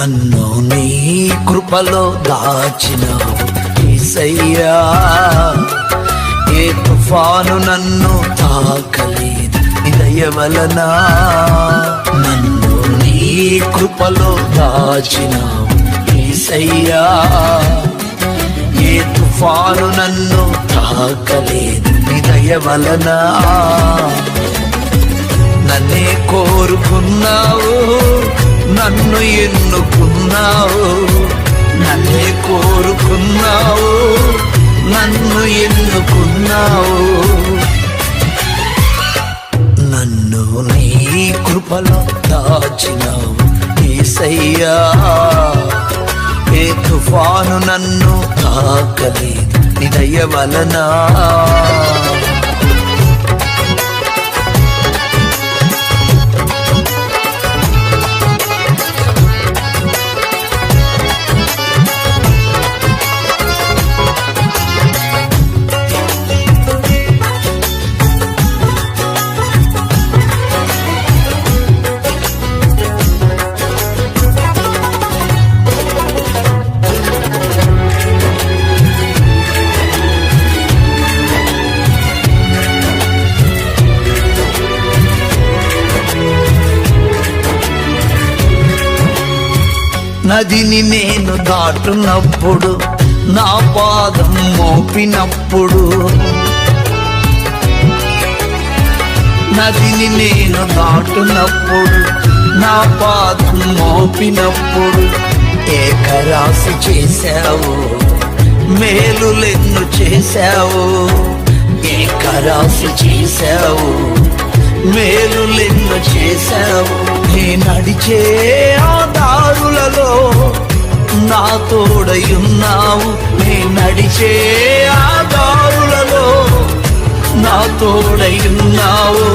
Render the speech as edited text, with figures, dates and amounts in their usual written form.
నన్ను నీ కృపలో దాచినావు యేసయ్యా, ఏ తుఫాను నన్ను తాకలేదు నీ దయ వలన. నన్ను నీ కృపలో దాచినావు యేసయ్యా, ఏ తుఫాను నన్ను తాకలేదు నీ దయ వలన. నన్నే కోరుకున్నావు, నన్ను ఎన్నుకున్నావు, నన్నే కోరుకున్నావు, నన్ను ఎన్నుకున్నావు. నన్ను నీ కృపలో దాచినావు యేసయ్యా, ఏ తుఫాను నన్ను తాకలేదు నీ దయ వలన. నదిని నేను దాటునప్పుడు, నా పాదం మోపినప్పుడు, నదిని నేను దాటునప్పుడు, నా పాదం మోపినప్పుడు, ఏకరాశి చేశావు, మేలులెన్ను చేశావు, ఏకరాశి చేశావు, మేలులెన్ను చేశావు. నే నడిచే ఆ దారులలో నా తోడయున్నావు, నే నడిచే ఆ దారులలో నా తోడయున్నావు.